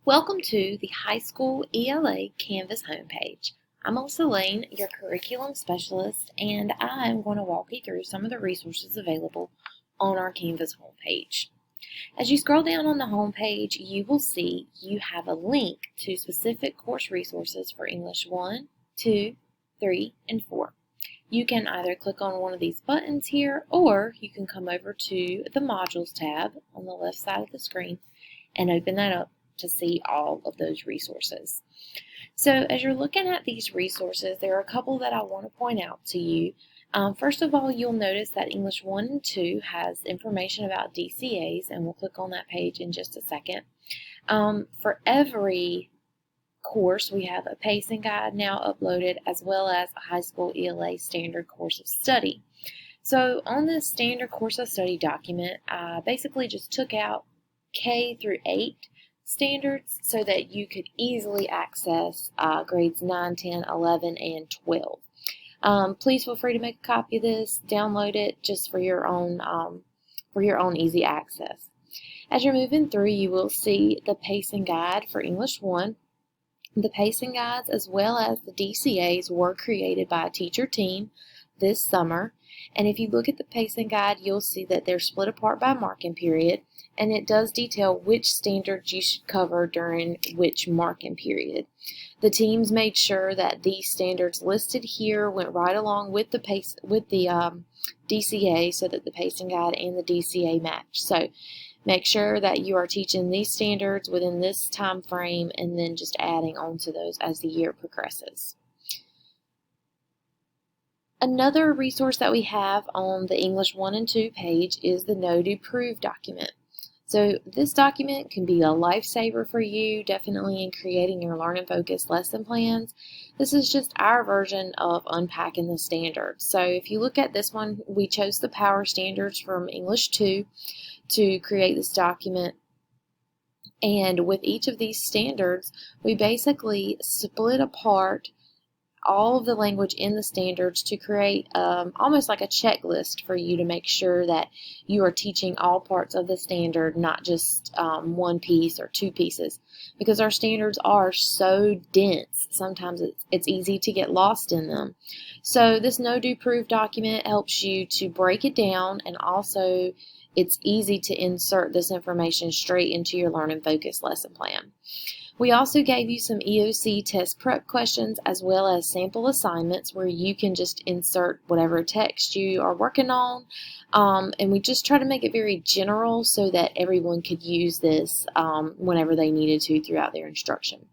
Welcome to the High School ELA Canvas homepage. I'm Melissa Lane, your curriculum specialist, and I'm going to walk you through some of the resources available on our Canvas homepage. As you scroll down on the homepage, you will see you have a link to specific course resources for English 1, 2, 3, and 4. You can either click on one of these buttons here, or you can come over to the Modules tab on the left side of the screen and open that up to see all of those resources. So as you're looking at these resources, there are a couple that I want to point out to you. First of all, you'll notice that English 1 and 2 has information about DCAs, and we'll click on that page in just a second. For every course, we have a pacing guide now uploaded, as well as a high school ELA standard course of study. So on this standard course of study document, I basically just took out K through 8 standards so that you could easily access grades 9, 10, 11, and 12. Please feel free to make a copy of this, download it just for your own easy access. As you're moving through, you will see the pacing guide for English 1. The pacing guides as well as the DCAs were created by a teacher team this summer. And if you look at the pacing guide, you'll see that they're split apart by marking period, and it does detail which standards you should cover during which marking period. The teams made sure that these standards listed here went right along with the DCA so that the pacing guide and the DCA match. So make sure that you are teaching these standards within this time frame and then just adding on to those as the year progresses. Another resource that we have on the English 1 and 2 page is the Know, Do, Prove document. So this document can be a lifesaver for you, definitely in creating your learn and focus lesson plans. This is just our version of unpacking the standards. So if you look at this one, we chose the Power Standards from English 2 to create this document. And with each of these standards, we basically split apart all of the language in the standards to create almost like a checklist for you to make sure that you are teaching all parts of the standard, not just one piece or two pieces, because our standards are so dense. Sometimes it's easy to get lost in them. So this Know, Do, Prove document helps you to break it down, and also it's easy to insert this information straight into your Learn and Focus lesson plan. We also gave you some EOC test prep questions as well as sample assignments where you can just insert whatever text you are working on. And we just try to make it very general so that everyone could use this whenever they needed to throughout their instruction.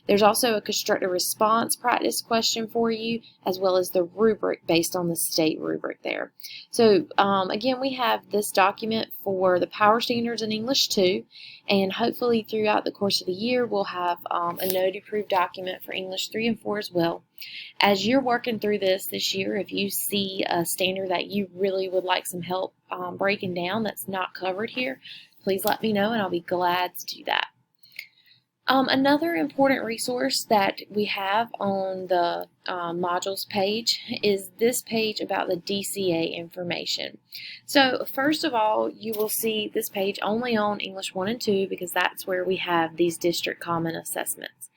There's also a constructive response practice question for you, as well as the rubric based on the state rubric there. So again, we have this document for the Power Standards in English 2, and hopefully throughout the course of the year we'll have a Know, Do, Prove document for English 3 and 4 as well. As you're working through this year, if you see a standard that you really would like some help breaking down that's not covered here, please let me know and I'll be glad to do that. Another important resource that we have on the modules page is this page about the DCA information. So first of all, you will see this page only on English 1 and 2 because that's where we have these district common assessments.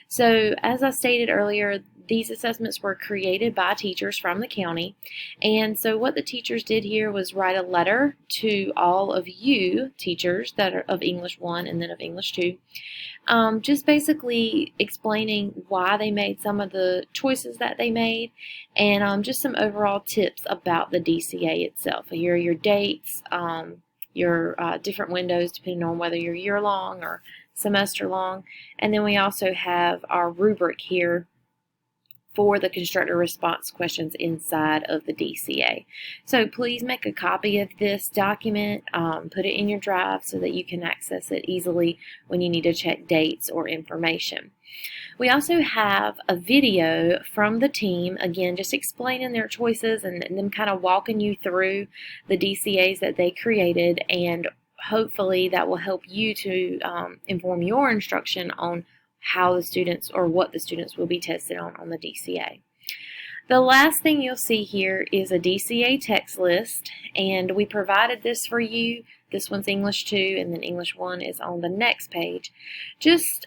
So as I stated earlier, these assessments were created by teachers from the county, and so what the teachers did here was write a letter to all of you teachers that are of English 1 and then of English 2, just basically explaining why they made some of the choices that they made, and just some overall tips about the DCA itself. Here are your dates, your different windows depending on whether you're year-long or semester-long, and then we also have our rubric here for the constructor response questions inside of the DCA. So please make a copy of this document, put it in your drive so that you can access it easily when you need to check dates or information. We also have a video from the team, again, just explaining their choices and them kind of walking you through the DCAs that they created, and hopefully that will help you to inform your instruction on how the students or what the students will be tested on the DCA. The last thing you'll see here is a DCA text list, and we provided this for you. This one's English 2, and then English 1 is on the next page. Just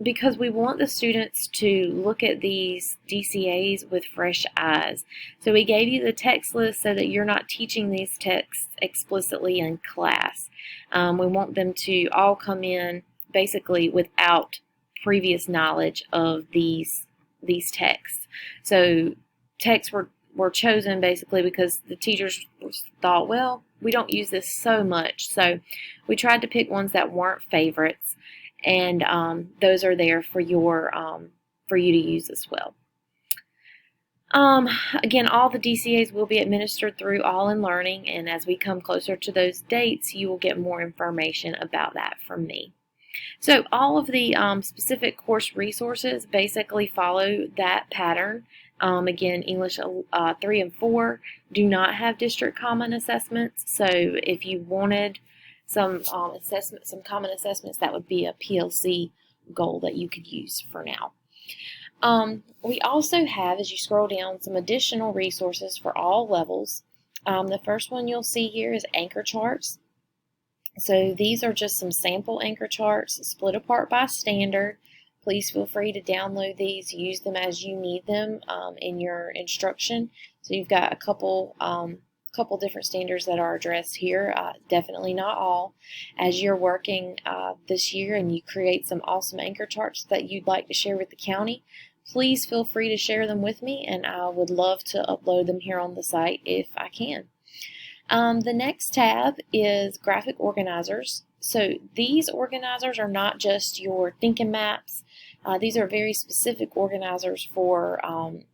because we want the students to look at these DCAs with fresh eyes. So we gave you the text list so that you're not teaching these texts explicitly in class. We want them to all come in basically without previous knowledge of these texts. So texts were chosen basically because the teachers thought, well, we don't use this so much. So we tried to pick ones that weren't favorites, and those are there for for you to use as well. Again, all the DCAs will be administered through All in Learning, and as we come closer to those dates, you will get more information about that from me. So all of the specific course resources basically follow that pattern. Again, English 3 and 4 do not have district common assessments, so if you wanted some common assessments, that would be a PLC goal that you could use for now. We also have, as you scroll down, some additional resources for all levels. The first one you'll see here is anchor charts. So these are just some sample anchor charts split apart by standard. Please feel free to download these, use them as you need them in your instruction. So you've got a couple different standards that are addressed here, definitely not all. As you're working this year and you create some awesome anchor charts that you'd like to share with the county, please feel free to share them with me, and I would love to upload them here on the site if I can. The next tab is graphic organizers. So these organizers are not just your thinking maps. These are very specific organizers for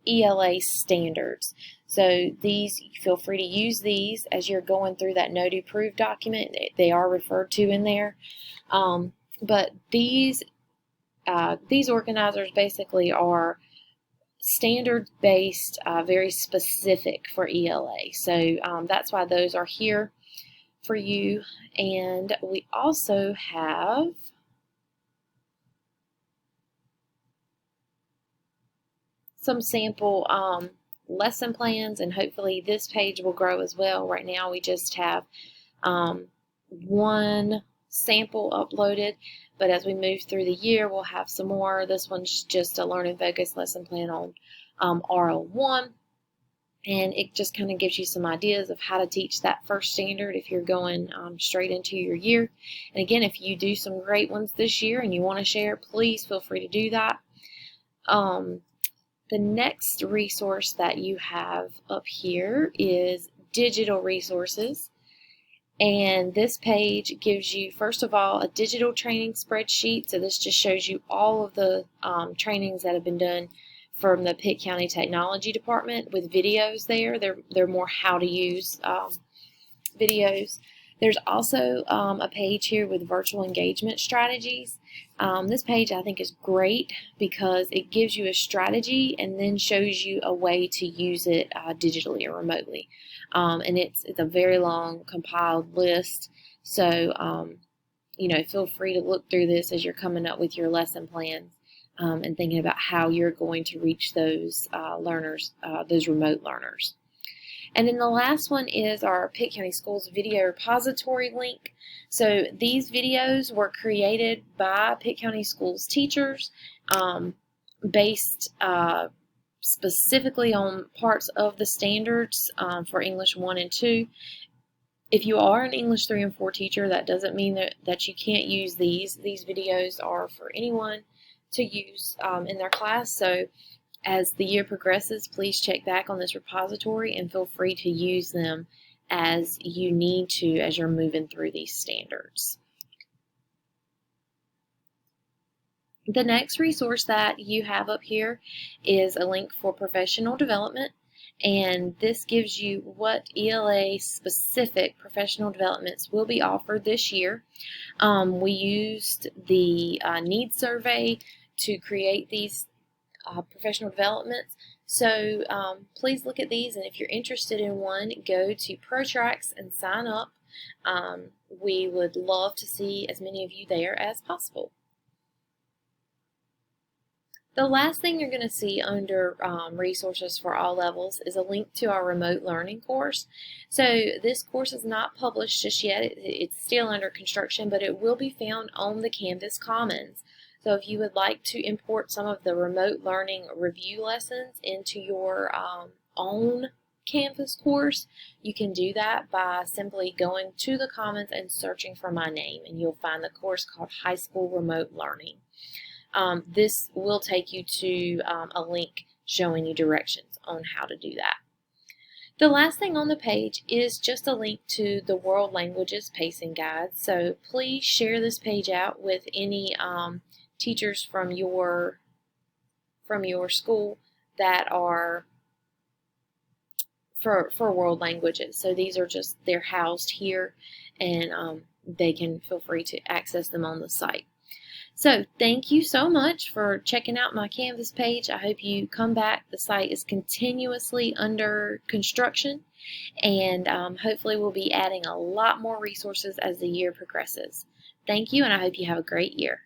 ELA standards. So these, feel free to use these as you're going through that No Do Prove document. They are referred to in there. But these organizers basically are standard-based, very specific for ELA. So that's why those are here for you. And we also have some sample lesson plans, and hopefully this page will grow as well. Right now we just have one sample uploaded, but as we move through the year we'll have some more. This one's just a learn and focus lesson plan on RL1, and it just kind of gives you some ideas of how to teach that first standard if you're going straight into your year. And again, if you do some great ones this year and you want to share, please feel free to do that. The next resource that you have up here is digital resources. And this page gives you, first of all, a digital training spreadsheet. So this just shows you all of the trainings that have been done from the Pitt County Technology Department with videos there. They're more how to use videos. There's also a page here with virtual engagement strategies. This page I think is great because it gives you a strategy and then shows you a way to use it digitally or remotely. And it's a very long compiled list. So you know, feel free to look through this as you're coming up with your lesson plans and thinking about how you're going to reach those learners, those remote learners. And then the last one is our Pitt County Schools video repository link. So these videos were created by Pitt County Schools teachers based specifically on parts of the standards for English 1 and 2. If you are an English 3 and 4 teacher, that doesn't mean that you can't use these. These videos are for anyone to use in their class. So as the year progresses, please check back on this repository and feel free to use them as you need to as you're moving through these standards. The next resource that you have up here is a link for professional development, and this gives you what ELA specific professional developments will be offered this year. We used the needs survey to create these professional developments. So please look at these, and if you're interested in one, go to ProTracks and sign up. We would love to see as many of you there as possible. The last thing you're going to see under resources for all levels is a link to our remote learning course. So this course is not published just yet. It's still under construction, but it will be found on the Canvas Commons. So if you would like to import some of the remote learning review lessons into your own Canvas course, you can do that by simply going to the Commons and searching for my name, and you'll find the course called High School Remote Learning. This will take you to a link showing you directions on how to do that. The last thing on the page is just a link to the World Languages Pacing Guide. So please share this page out with any teachers from your school that are for world languages. So these are they're housed here, and they can feel free to access them on the site. So thank you so much for checking out my Canvas page. I hope you come back. The site is continuously under construction, and hopefully we'll be adding a lot more resources as the year progresses. Thank you, and I hope you have a great year.